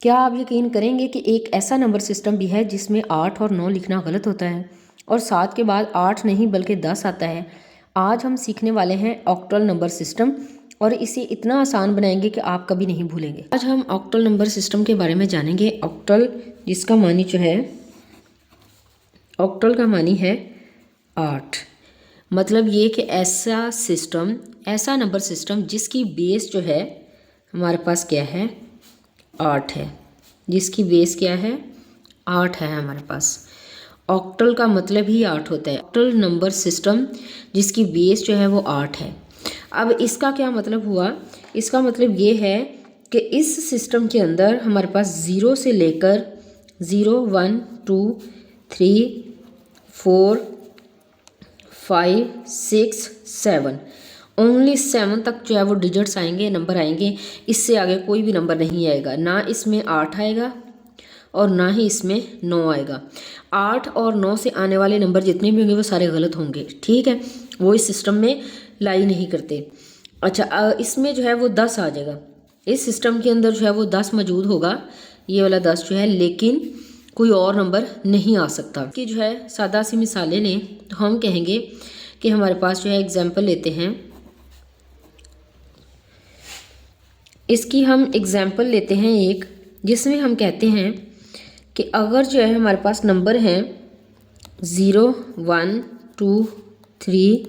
क्या आप यकीन करेंगे कि एक ऐसा नंबर सिस्टम भी है जिसमें 8 और 9 लिखना गलत होता है और 7 के बाद 8 नहीं बल्कि 10 आता है। आज हम सीखने वाले हैं ऑक्टल नंबर सिस्टम और इसे इतना आसान बनाएंगे कि आप कभी नहीं भूलेंगे। आज हम ऑक्टल नंबर सिस्टम के बारे में जानेंगे। ऑक्टल जिसका मानी जो है, ऑक्टल का मानी है 8। मतलब ये कि ऐसा सिस्टम, ऐसा नंबर सिस्टम जिसकी बेस जो है हमारे पास क्या है, 8 है। जिसकी बेस क्या है, 8 है हमारे पास। ऑक्टल का मतलब ही 8 होता है। ऑक्टल नंबर सिस्टम जिसकी बेस जो है वो 8 है। अब इसका क्या मतलब हुआ? इसका मतलब ये है कि इस सिस्टम के अंदर हमारे पास 0 से लेकर 0, 1, 2, 3, 4, 5, 6, 7 ओनली 7 तक जो है वो डिजिट्स आएंगे, नंबर आएंगे। इससे आगे कोई भी नंबर नहीं आएगा। ना इसमें 8 आएगा और ना ही इसमें 9 आएगा। 8 और 9 से आने वाले नंबर जितने भी होंगे वो सारे गलत होंगे, ठीक है। वो इस सिस्टम में लाई नहीं करते। अच्छा, इसमें जो है वो 10 आ जाएगा। इस सिस्टम के अंदर जो है वो 10 मौजूद होगा, ये वाला 10 जो है, लेकिन कोई और नंबर नहीं आ सकता। कि जो है सादा सी मिसालें लें तो हम कहेंगे कि हमारे पास जो है एग्जाम्पल लेते हैं। इसकी हम एग्जाम्पल लेते हैं एक, जिसमें हम कहते हैं कि अगर जो है हमारे पास नंबर हैं 0, 1, 2, 3,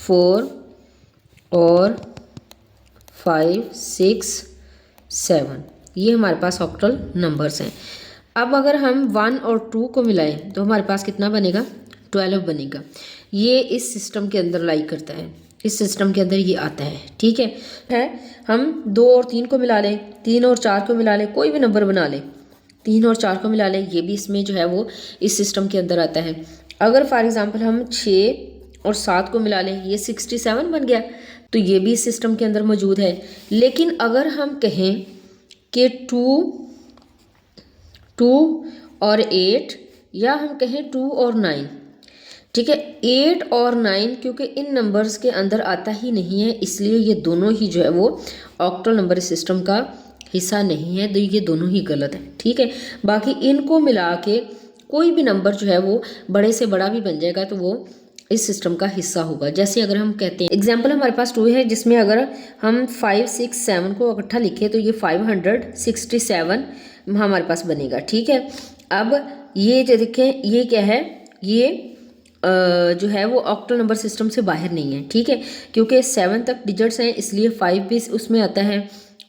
4 और 5, 6, 7, ये हमारे पास ऑक्टल नंबर्स हैं। अब अगर हम 1 और 2 को मिलाएं तो हमारे पास कितना बनेगा? 12 बनेगा। ये इस सिस्टम के अंदर लाई करता है, इस सिस्टम के अंदर ये आता है, ठीक है। हम 2 और 3 को मिला लें, 3 और 4 को मिला लें, कोई भी नंबर बना लें, 3 और 4 को मिला लें, ये भी इसमें जो है वो इस सिस्टम के अंदर आता है। अगर फॉर एग्जांपल हम 6 और 7 को मिला लें, ये 67 बन गया, तो ये भी इस सिस्टम के अंदर मौजूद है। लेकिन अगर हम कहें कि 2 और 8, या हम कहें 2 और 9, ठीक है, 8 और 9 क्योंकि इन नंबर्स के अंदर आता ही नहीं है, इसलिए ये दोनों ही जो है वो ऑक्टल नंबर सिस्टम का हिस्सा नहीं है, तो ये दोनों ही गलत है, ठीक है। बाकी इनको मिला के कोई भी नंबर जो है वो बड़े से बड़ा भी बन जाएगा तो वो इस सिस्टम का हिस्सा होगा। जैसे अगर हम कहते हैं, एग्जाम्पल हमारे पास 2 है, जिसमें अगर हम 5, 6, 7 को इकट्ठा लिखें तो ये 567 हमारे पास बनेगा, ठीक है। अब ये जो देखें, ये क्या है, ये जो है वो ऑक्टल नंबर सिस्टम से बाहर नहीं है, ठीक है, क्योंकि 7 तक डिजिट्स हैं, इसलिए 5 भी उसमें आता है,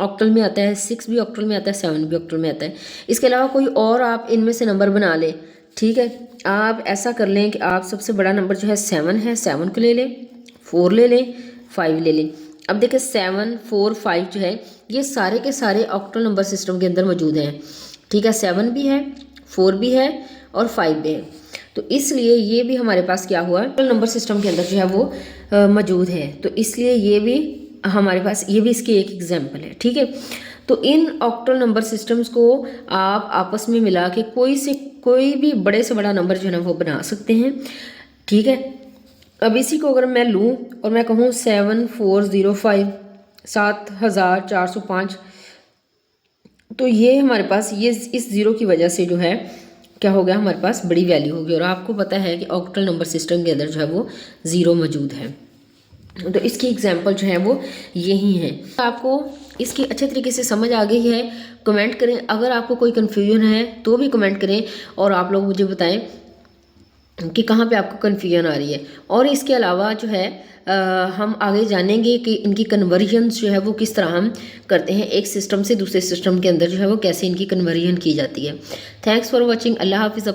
ऑक्टल में आता है, 6 भी ऑक्टल में आता है, 7 भी ऑक्टल में आता है। इसके अलावा कोई और आप इनमें से नंबर बना लें, ठीक है। आप ऐसा कर लें कि आप सबसे बड़ा नंबर जो है 7 है, 7 को ले लें, 4 ले लें, 5 ले लें। अब देखिए 7, 4, 5 जो है ये सारे के सारे ऑक्टल नंबर सिस्टम के अंदर मौजूद हैं, ठीक है। 7 भी है, 4 भी है और 5 भी है, तो इसलिए ये भी हमारे पास क्या हुआ, ऑक्टल नंबर सिस्टम के अंदर जो है वो मौजूद है। तो इसलिए ये भी हमारे पास, ये भी इसकी एक एग्जाम्पल है, ठीक है। तो इन ऑक्टल नंबर सिस्टम्स को आप आपस में मिला के कोई भी बड़े से बड़ा नंबर जो है ना वो बना सकते हैं, ठीक है। अब इसी को अगर मैं लूँ और मैं कहूँ 7405, 7405, तो ये हमारे पास ये इस ज़ीरो की वजह से जो है क्या हो गया, हमारे पास बड़ी वैल्यू होगी। और आपको पता है कि ऑक्टल नंबर सिस्टम के अंदर जो है वो 0 मौजूद है। तो इसकी एग्जांपल जो है वो यही है। आपको इसकी अच्छे तरीके से समझ आ गई है? कमेंट करें। अगर आपको कोई कन्फ्यूजन है तो भी कमेंट करें और आप लोग मुझे बताएं कि कहाँ पे आपको कन्फ्यूजन आ रही है। और इसके अलावा जो है हम आगे जानेंगे कि इनकी कन्वर्जन्स जो है वो किस तरह हम करते हैं, एक सिस्टम से दूसरे सिस्टम के अंदर जो है वो कैसे इनकी कन्वर्जन की जाती है। Thanks for watching. अल्लाह हाफिज़।